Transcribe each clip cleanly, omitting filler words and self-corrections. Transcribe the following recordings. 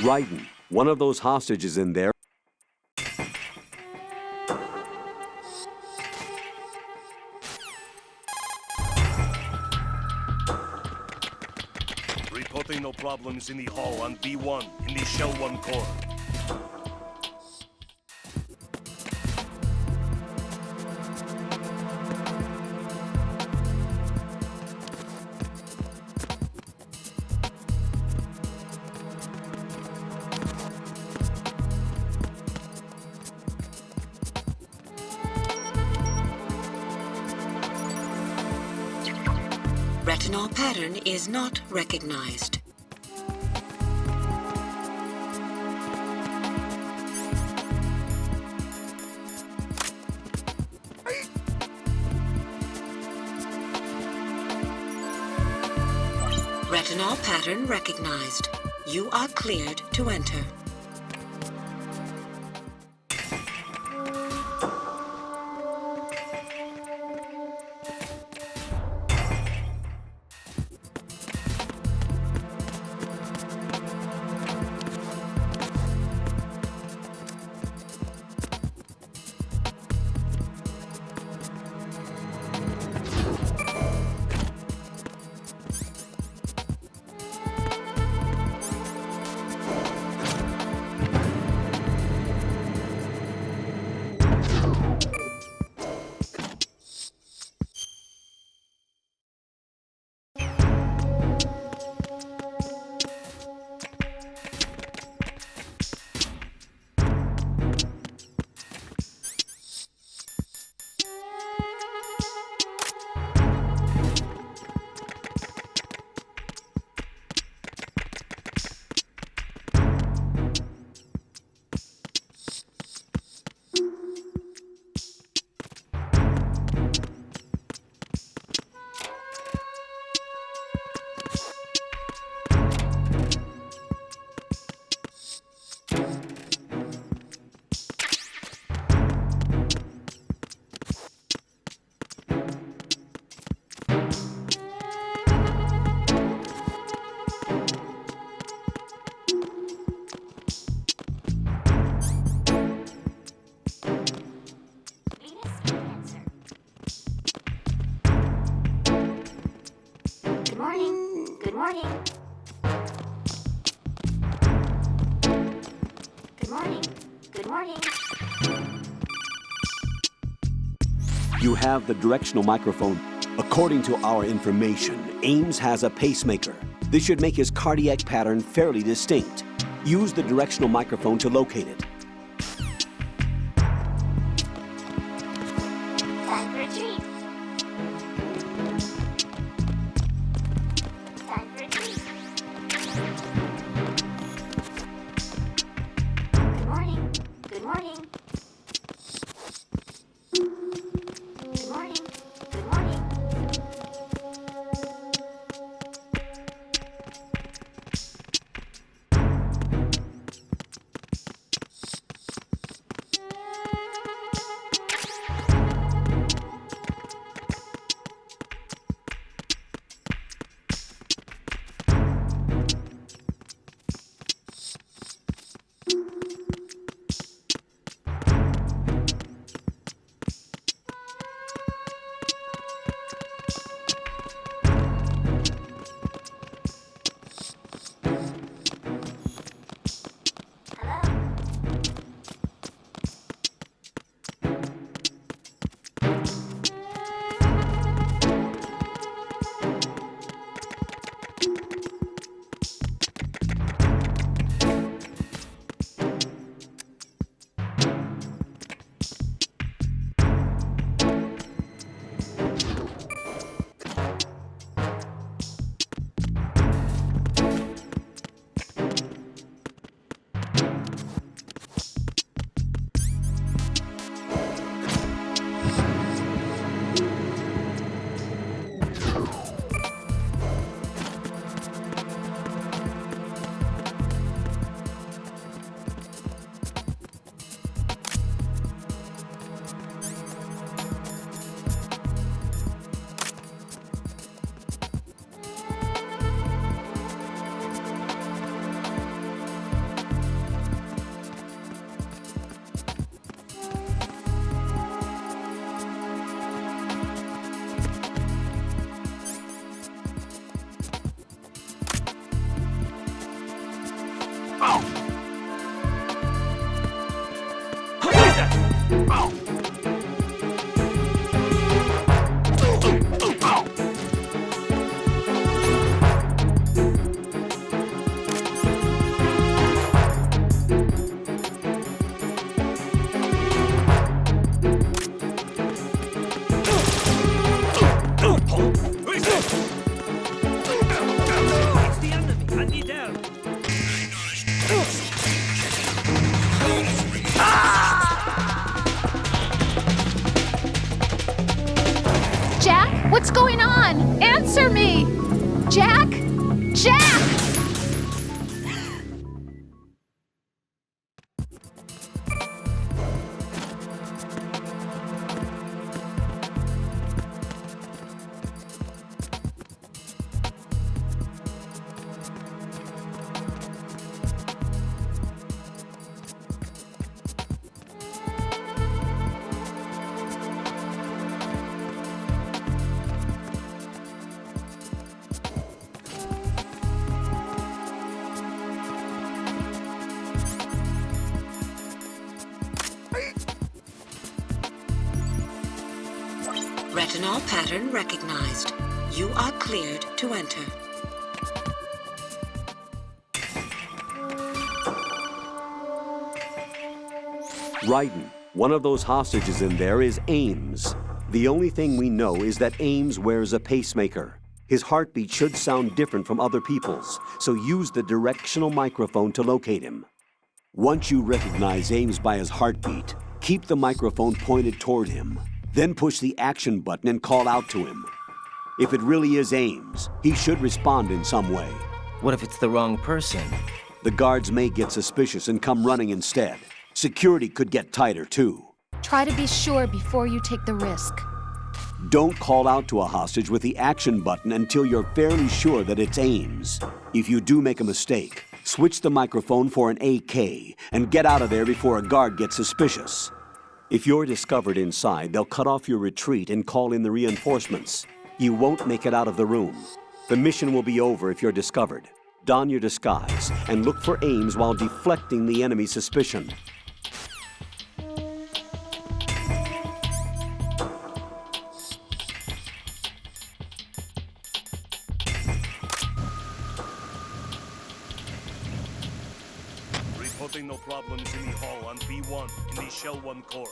Ryden, one of those hostages in there. Reporting no problems in the hall on B1 in the Shell 1 core. Retinol pattern is not recognized. Retinol pattern recognized. You are cleared to enter. Good morning. Good morning. Good morning. Good morning. You have the directional microphone. According to our information, Ames has a pacemaker. This should make his cardiac pattern fairly distinct. Use the directional microphone to locate it. Time for a treat. Time for a treat. Good morning. Good morning. Good morning. Good morning. It's the enemy. I need help. Jack, what's going on? Answer me! Jack? Jack! Retinol pattern recognized. You are cleared to enter. Ryden, one of those hostages in there is Ames. The only thing we know is that Ames wears a pacemaker. His heartbeat should sound different from other people's, so use the directional microphone to locate him. Once you recognize Ames by his heartbeat, keep the microphone pointed toward him. Then push the action button and call out to him. If it really is Ames, he should respond in some way. What if it's the wrong person? The guards may get suspicious and come running instead. Security could get tighter, too. Try to be sure before you take the risk. Don't call out to a hostage with the action button until you're fairly sure that it's Ames. If you do make a mistake, switch the microphone for an AK and get out of there before a guard gets suspicious. If you're discovered inside, they'll cut off your retreat and call in the reinforcements. You won't make it out of the room. The mission will be over if you're discovered. Don your disguise and look for Ames while deflecting the enemy's suspicion. Reporting no problems in the hall on B1 in the Shell 1 core.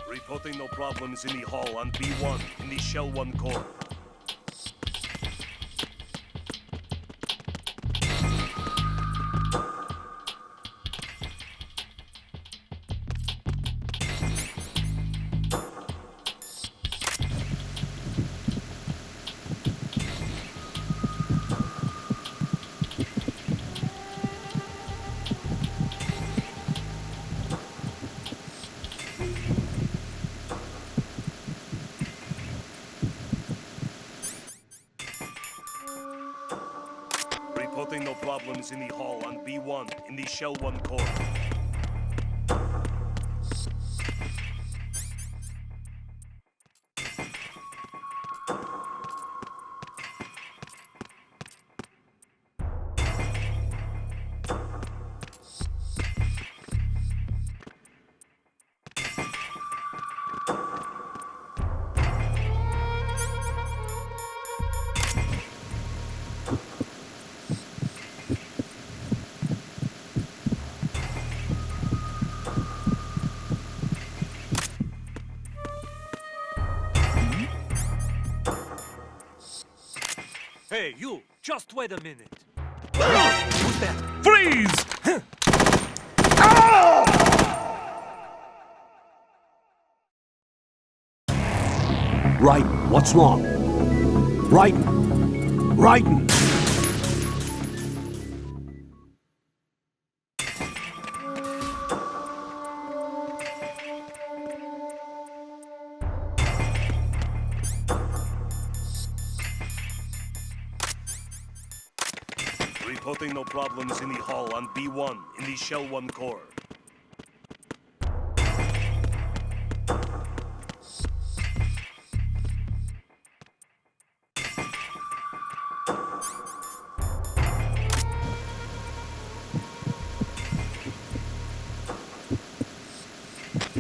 Reporting no problems in the hall on B1 in the Shell 1 core. Reporting no problems in the hall on B1 in the Shell 1 core. Hey, you! Just wait a minute. Who's that? Freeze! Ryden, what's wrong? Ryden! Ryden! Reporting no problems in the hall on B1 in the Shell 1 core.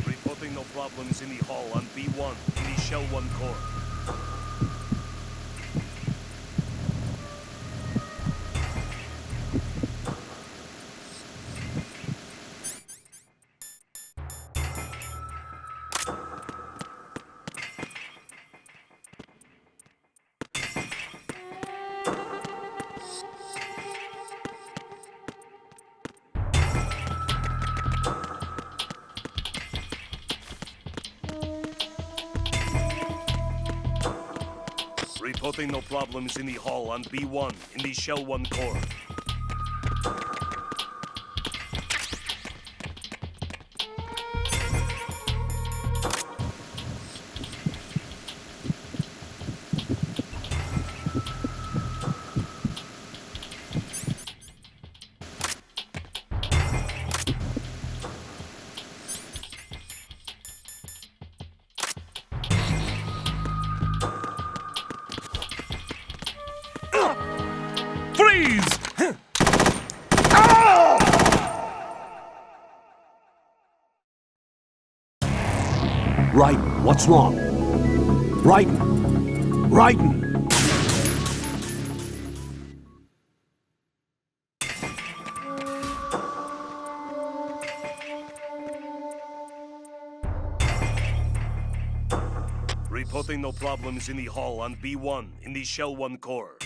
Reporting no problems in the hall on B1 in the Shell 1 core. Reporting no problems in the hall on B1 in the Shell 1 core. Freeze! Raiden, what's wrong? Raiden! Raiden! Reporting no problems in the hall on B1 in the Shell 1 core.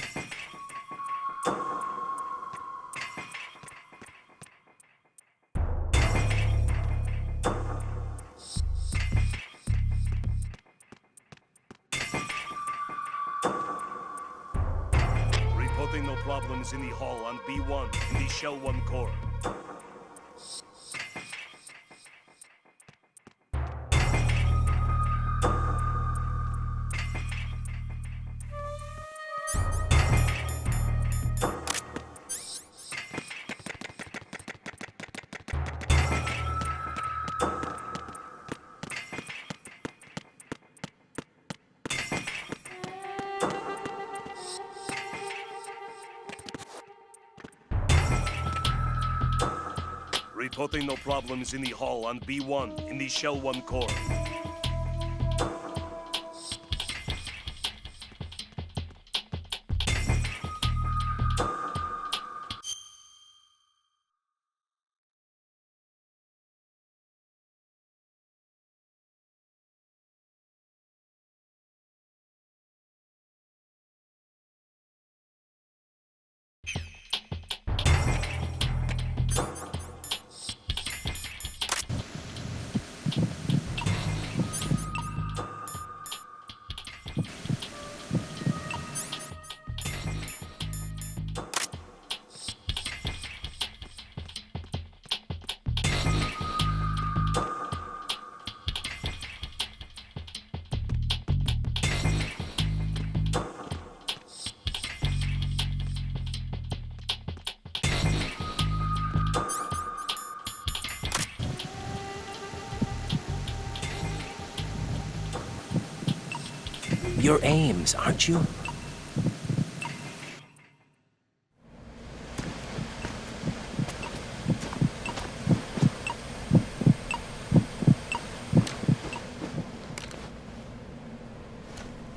Reporting no problems in the hall on B1 in the Shell 1 core. Reporting no problems in the hall on B1 in the Shell 1 core. You're Ames, aren't you?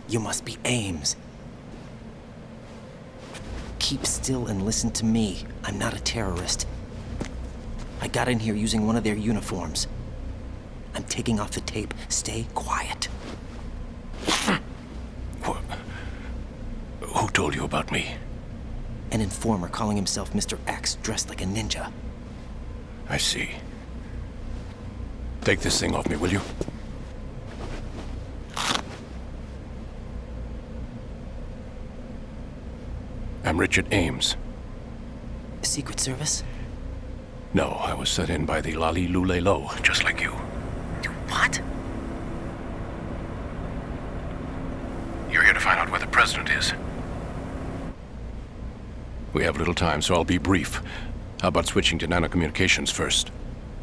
You must be Ames. Keep still and listen to me. I'm not a terrorist. I got in here using one of their uniforms. I'm taking off the tape. Stay quiet. Who told you about me? An informer calling himself Mr. X, dressed like a ninja. I see. Take this thing off me, will you? I'm Richard Ames. Secret Service? No, I was sent in by the Lali Lule Lo, just like you. You what? You're here to find out where the president is. We have little time, so I'll be brief. How about switching to nanocommunications first?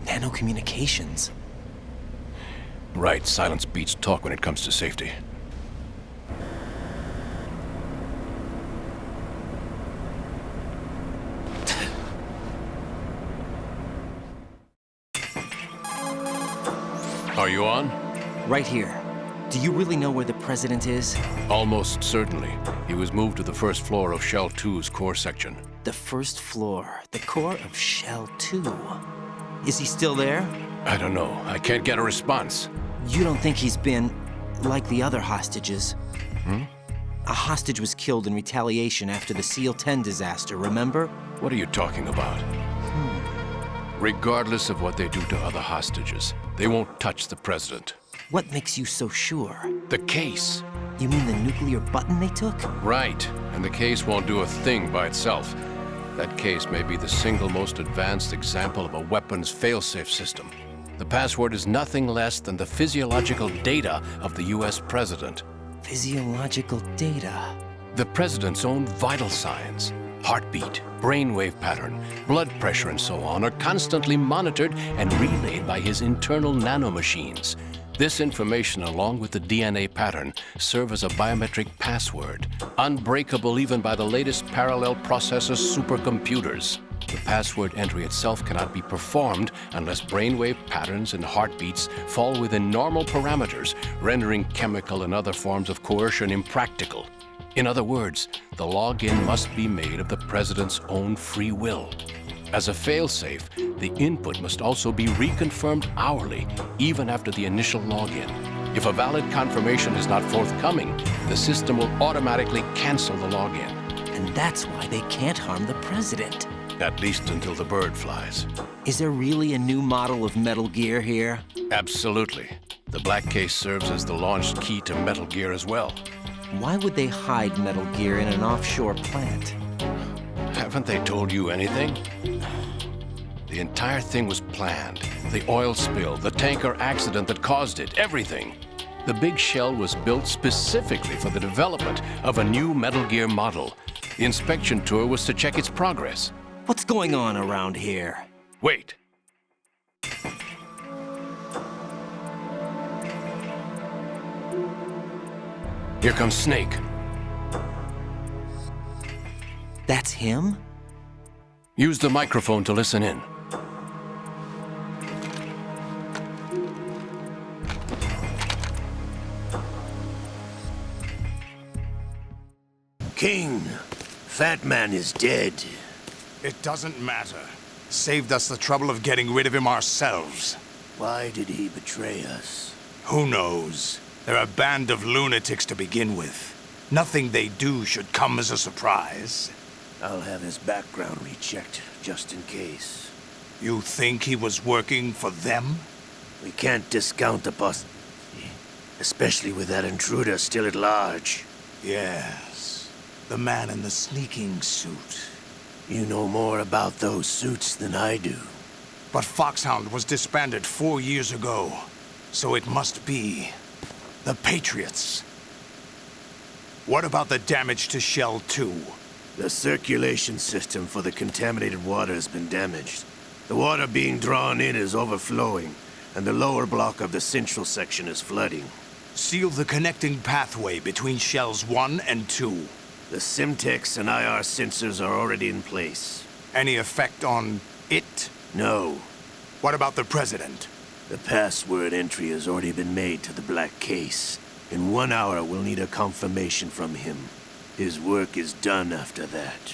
Nanocommunications? Right, silence beats talk when it comes to safety. Are you on? Right here. Do you really know where the president is? Almost certainly. He was moved to the first floor of Shell 2's core section. The first floor, the core of Shell 2. Is he still there? I don't know. I can't get a response. You don't think he's been like the other hostages? A hostage was killed in retaliation after the SEAL 10 disaster, remember? What are you talking about? Regardless of what they do to other hostages, they won't touch the president. What makes you so sure? The case. You mean the nuclear button they took? Right, and the case won't do a thing by itself. That case may be the single most advanced example of a weapons failsafe system. The password is nothing less than the physiological data of the US president. Physiological data? The president's own vital signs, heartbeat, brainwave pattern, blood pressure, and so on, are constantly monitored and relayed by his internal nanomachines. This information, along with the DNA pattern, serve as a biometric password, unbreakable even by the latest parallel processor supercomputers. The password entry itself cannot be performed unless brainwave patterns and heartbeats fall within normal parameters, rendering chemical and other forms of coercion impractical. In other words, the login must be made of the president's own free will. As a failsafe, the input must also be reconfirmed hourly, even after the initial login. If a valid confirmation is not forthcoming, the system will automatically cancel the login. And that's why they can't harm the president. At least until the bird flies. Is there really a new model of Metal Gear here? Absolutely. The black case serves as the launch key to Metal Gear as well. Why would they hide Metal Gear in an offshore plant? Haven't they told you anything? The entire thing was planned. The oil spill, the tanker accident that caused it, everything. The big shell was built specifically for the development of a new Metal Gear model. The inspection tour was to check its progress. What's going on around here? Wait. Here comes Snake. That's him? Use the microphone to listen in. King, Fat Man is dead. It doesn't matter. Saved us the trouble of getting rid of him ourselves. Why did he betray us? Who knows? They're a band of lunatics to begin with. Nothing they do should come as a surprise. I'll have his background rechecked, just in case. You think he was working for them? We can't discount the possibility, especially with that intruder still at large. Yes. The man in the sneaking suit. You know more about those suits than I do. But Foxhound was disbanded 4 years ago. So it must be the Patriots. What about the damage to Shell 2? The circulation system for the contaminated water has been damaged. The water being drawn in is overflowing, and the lower block of the central section is flooding. Seal the connecting pathway between Shells 1 and 2. The Simtex and IR sensors are already in place. Any effect on it? No. What about the President? The password entry has already been made to the black case. In 1 hour, we'll need a confirmation from him. His work is done after that.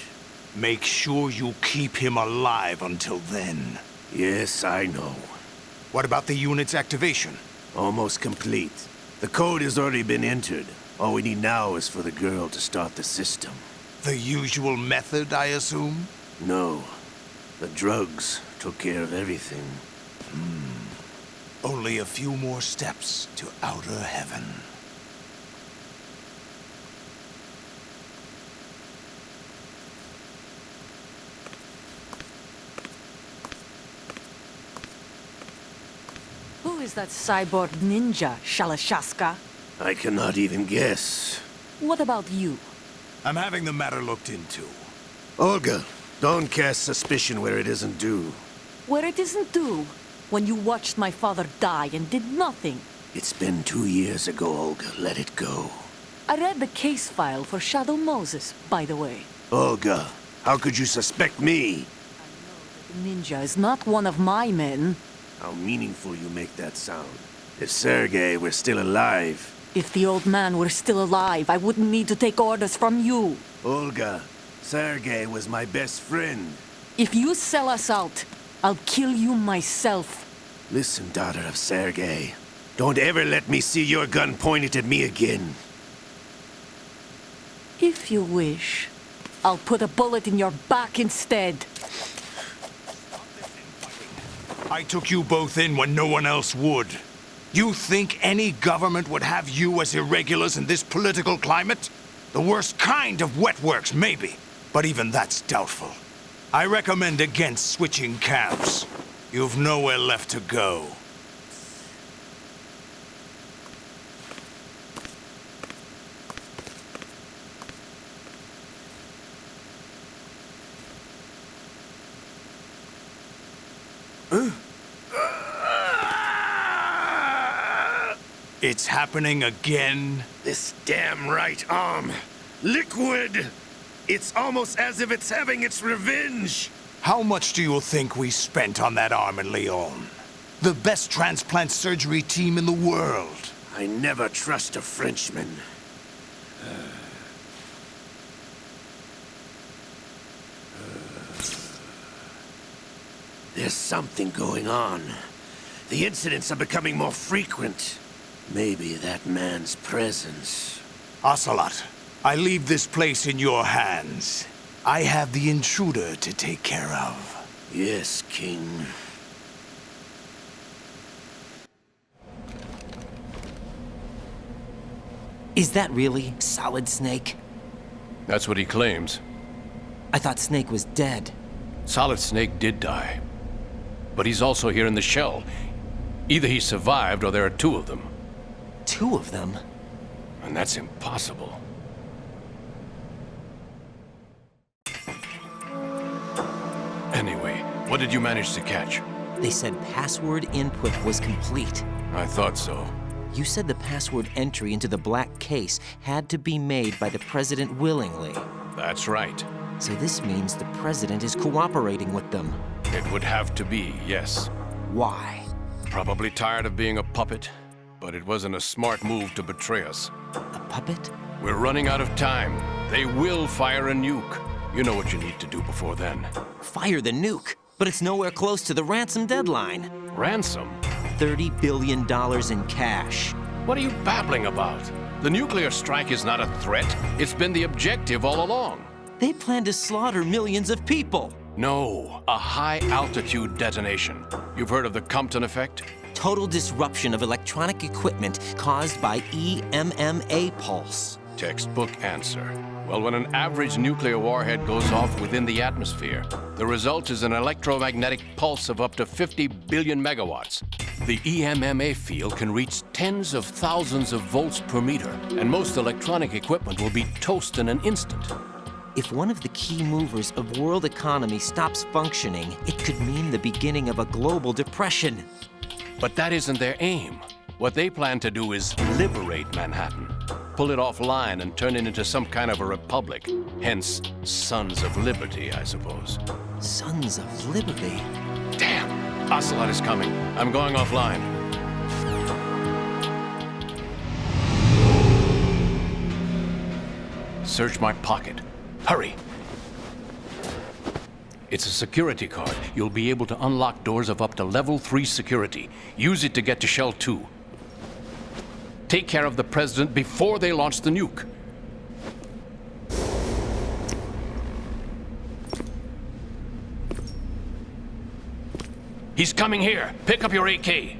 Make sure you keep him alive until then. Yes, I know. What about the unit's activation? Almost complete. The code has already been entered. All we need now is for the girl to start the system. The usual method, I assume? No. The drugs took care of everything. Only a few more steps to outer heaven. Who is that cyborg ninja, Shalashaska? I cannot even guess. What about you? I'm having the matter looked into. Olga, don't cast suspicion where it isn't due. Where it isn't due, when you watched my father die and did nothing. It's been 2 years ago, Olga. Let it go. I read the case file for Shadow Moses, by the way. Olga, how could you suspect me? The ninja is not one of my men. How meaningful you make that sound. If Sergei were still alive... If the old man were still alive, I wouldn't need to take orders from you. Olga, Sergei was my best friend. If you sell us out, I'll kill you myself. Listen, daughter of Sergei. Don't ever let me see your gun pointed at me again. If you wish, I'll put a bullet in your back instead. I took you both in when no one else would. You think any government would have you as irregulars in this political climate? The worst kind of wet works, maybe. But even that's doubtful. I recommend against switching camps. You've nowhere left to go. It's happening again? This damn right arm. Liquid! It's almost as if it's having its revenge. How much do you think we spent on that arm in Lyon? The best transplant surgery team in the world. I never trust a Frenchman. There's something going on. The incidents are becoming more frequent. Maybe that man's presence. Ocelot, I leave this place in your hands. I have the intruder to take care of. Yes, King. Is that really Solid Snake? That's what he claims. I thought Snake was dead. Solid Snake did die. But he's also here in the shell. Either he survived or there are two of them. Two of them? And that's impossible. Anyway, what did you manage to catch? They said password input was complete. I thought so. You said the password entry into the black case had to be made by the president willingly. That's right. So this means the president is cooperating with them. It would have to be, yes. Why? Probably tired of being a puppet, but it wasn't a smart move to betray us. A puppet? We're running out of time. They will fire a nuke. You know what you need to do before then. Fire the nuke? But it's nowhere close to the ransom deadline. Ransom? $30 billion in cash. What are you babbling about? The nuclear strike is not a threat. It's been the objective all along. They plan to slaughter millions of people. No, a high-altitude detonation. You've heard of the Compton effect? Total disruption of electronic equipment caused by EMMA pulse. Textbook answer. Well, when an average nuclear warhead goes off within the atmosphere, the result is an electromagnetic pulse of up to 50 billion megawatts. The EMMA field can reach tens of thousands of volts per meter, and most electronic equipment will be toast in an instant. If one of the key movers of world economy stops functioning, it could mean the beginning of a global depression. But that isn't their aim. What they plan to do is liberate Manhattan. Pull it offline and turn it into some kind of a republic. Hence, Sons of Liberty, I suppose. Sons of Liberty? Damn! Ocelot is coming. I'm going offline. Search my pocket. Hurry! It's a security card. You'll be able to unlock doors of up to level 3 security. Use it to get to Shell 2. Take care of the president before they launch the nuke. He's coming here. Pick up your AK.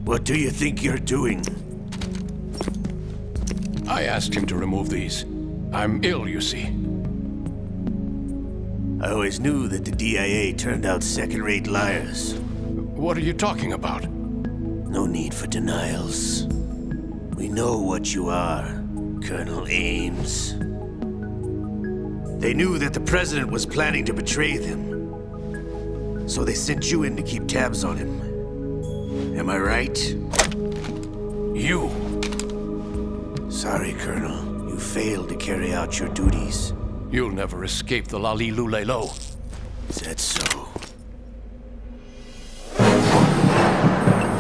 What do you think you're doing? I asked him to remove these. I'm ill, you see. I always knew that the DIA turned out second-rate liars. What are you talking about? No need for denials. We know what you are, Colonel Ames. They knew that the President was planning to betray them. So they sent you in to keep tabs on him. Am I right? You! Sorry, Colonel. You failed to carry out your duties. You'll never escape the Lali Lulelo. Is that so?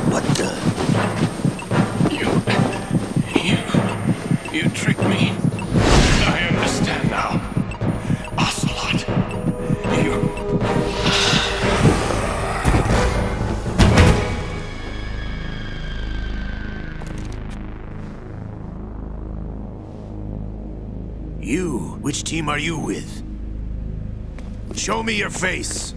What the? You tricked me. I understand now. Ocelot. You? Which team are you with? Show me your face.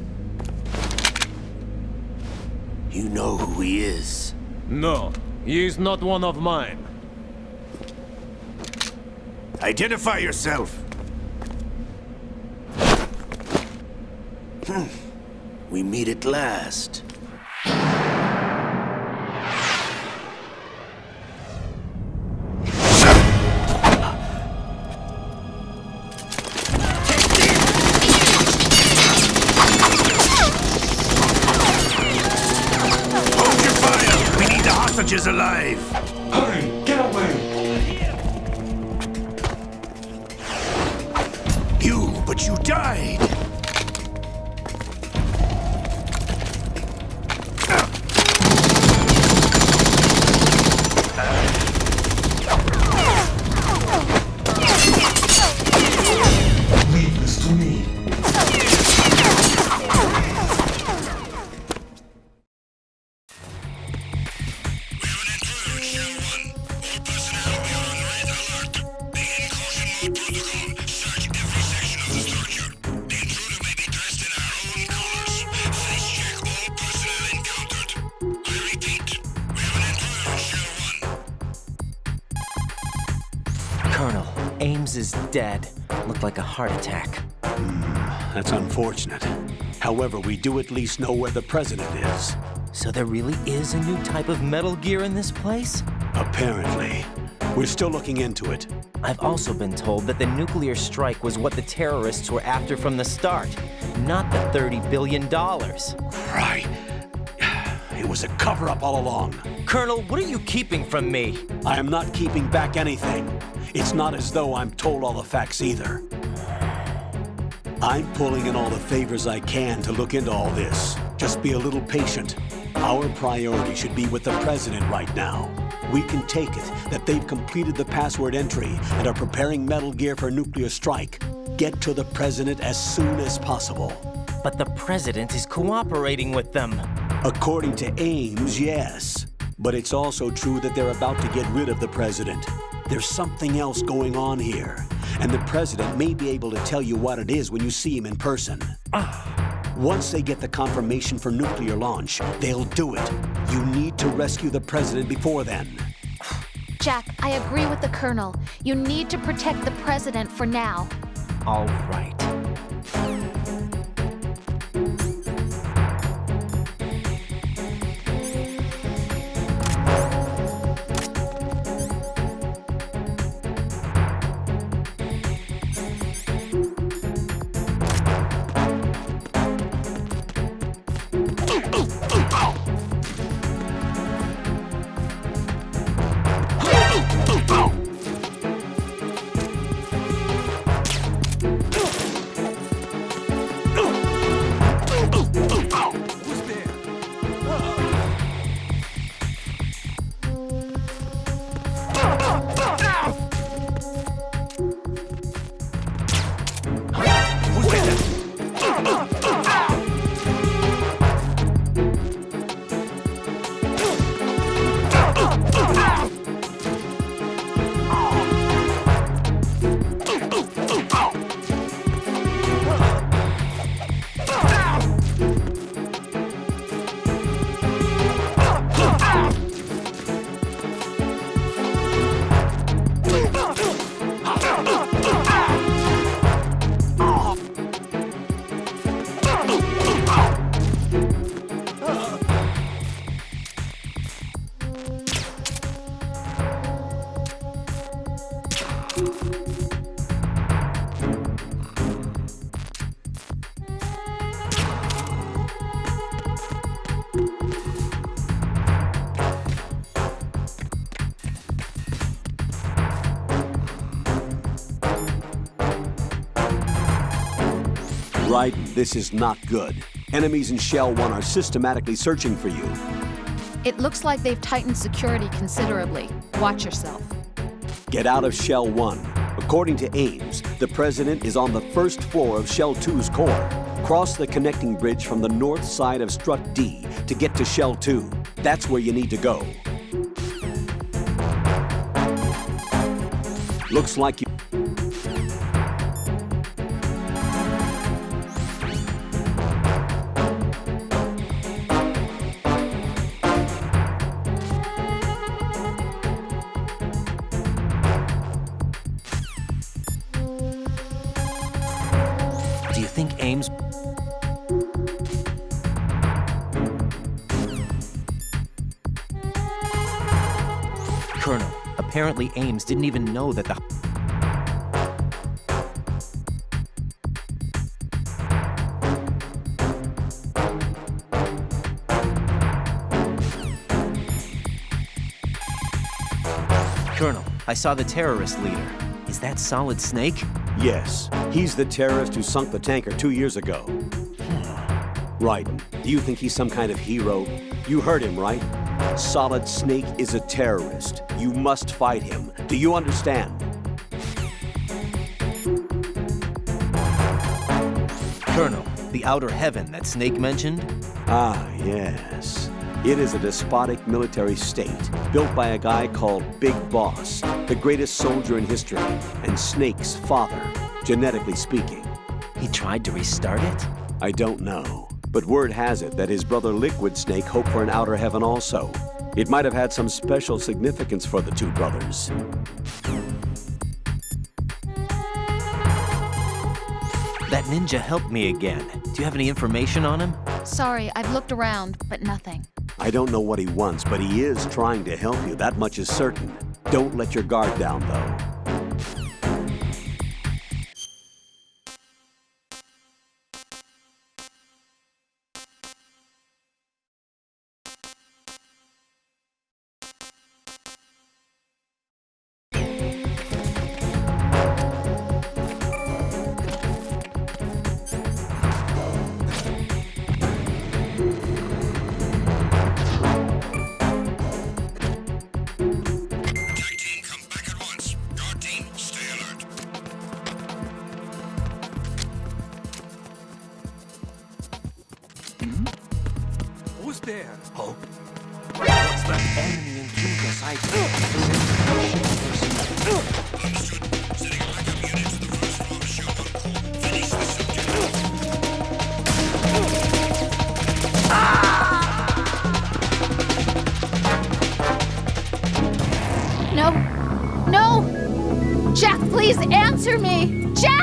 You know who he is. No, he is not one of mine. Identify yourself. We meet at last. Hold your fire! We need the hostages alive! Hurry, get away! But you died! Leave this to me. Colonel, Ames is dead. Looked like a heart attack. That's unfortunate. However, we do at least know where the President is. So there really is a new type of Metal Gear in this place? Apparently. We're still looking into it. I've also been told that the nuclear strike was what the terrorists were after from the start, not the $30 billion. Right. It was a cover-up all along. Colonel, what are you keeping from me? I am not keeping back anything. It's not as though I'm told all the facts either. I'm pulling in all the favors I can to look into all this. Just be a little patient. Our priority should be with the President right now. We can take it that they've completed the password entry and are preparing Metal Gear for nuclear strike. Get to the President as soon as possible. But the President is cooperating with them. According to Ames, yes. But it's also true that they're about to get rid of the President. There's something else going on here, and the President may be able to tell you what it is when you see him in person. Once they get the confirmation for nuclear launch, they'll do it. You need to rescue the President before then. Jack, I agree with the Colonel. You need to protect the President for now. All right. Raiden, this is not good. Enemies in Shell 1 are systematically searching for you. It looks like they've tightened security considerably. Watch yourself. Get out of Shell 1. According to Ames, the President is on the first floor of Shell 2's core. Cross the connecting bridge from the north side of Strut D to get to Shell 2. That's where you need to go. Looks like you... Do you think Ames... Colonel, apparently Ames didn't even know that the... Colonel, I saw the terrorist leader. Is that Solid Snake? Yes, he's the terrorist who sunk the tanker 2 years ago. Raiden, do you think he's some kind of hero? You heard him, right? Solid Snake is a terrorist. You must fight him. Do you understand? Colonel, the outer heaven that Snake mentioned? Ah, yes. It is a despotic military state built by a guy called Big Boss, the greatest soldier in history, and Snake's father, genetically speaking. He tried to restart it? I don't know, but word has it that his brother Liquid Snake hoped for an outer heaven also. It might have had some special significance for the two brothers. That ninja helped me again. Do you have any information on him? Sorry, I've looked around, but nothing. I don't know what he wants, but he is trying to help you. That much is certain. Don't let your guard down, though. Who's there? Hope. What's that? Enemy intruder sighted. Sending a backup unit to the first floor of Shell 1 core. Finish the subject. No! No! Jack, please answer me! Jack!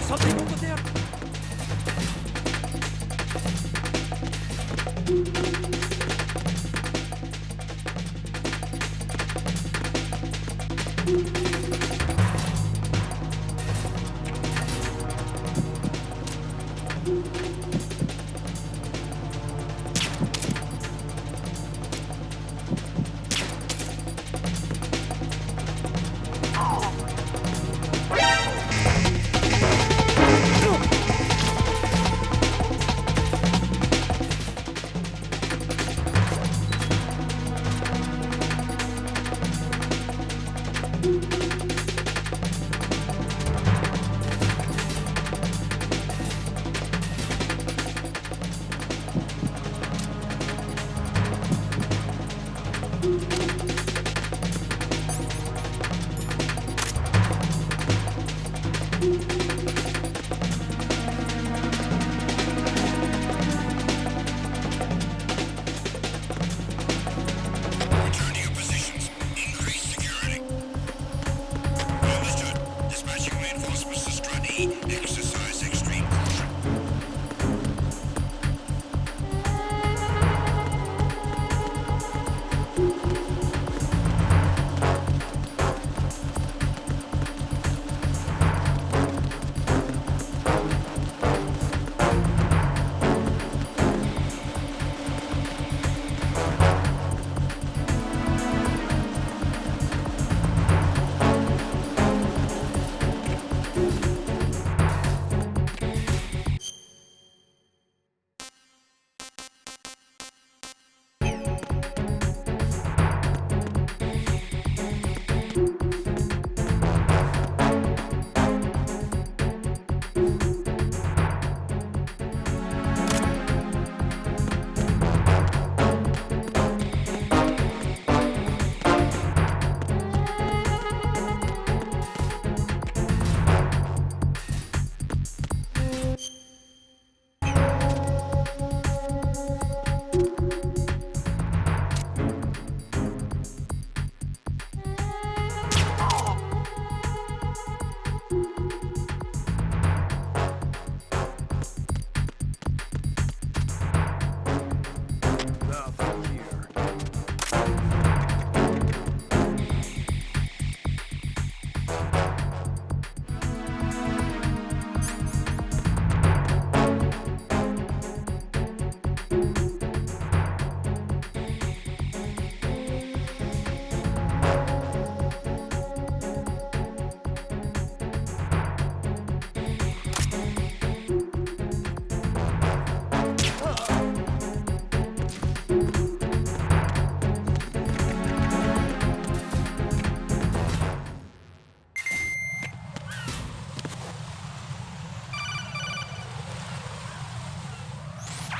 Something over there.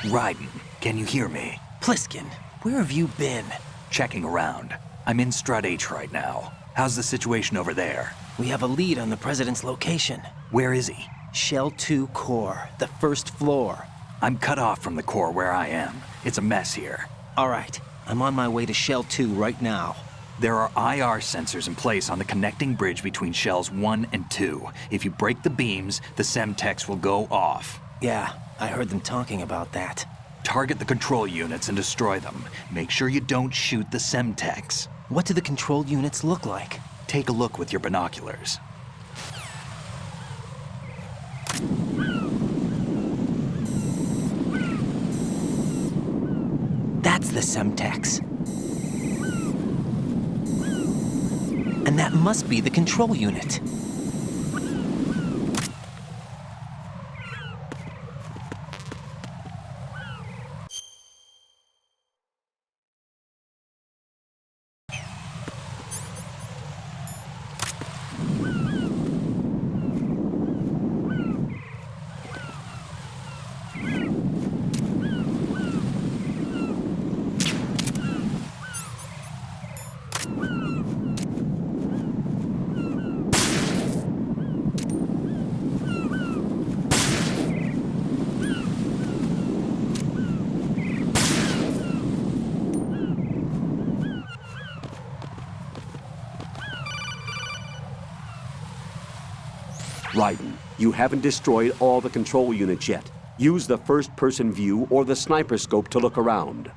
Raiden, can you hear me? Pliskin, where have you been? Checking around. I'm in Strut H right now. How's the situation over there? We have a lead on the President's location. Where is he? Shell 2 core, the first floor. I'm cut off from the core where I am. It's a mess here. All right, I'm on my way to Shell 2 right now. There are IR sensors in place on the connecting bridge between Shells 1 and 2. If you break the beams, the Semtex will go off. Yeah, I heard them talking about that. Target the control units and destroy them. Make sure you don't shoot the Semtex. What do the control units look like? Take a look with your binoculars. That's the Semtex. And that must be the control unit. Raiden, you haven't destroyed all the control units yet. Use the first-person view or the sniper scope to look around.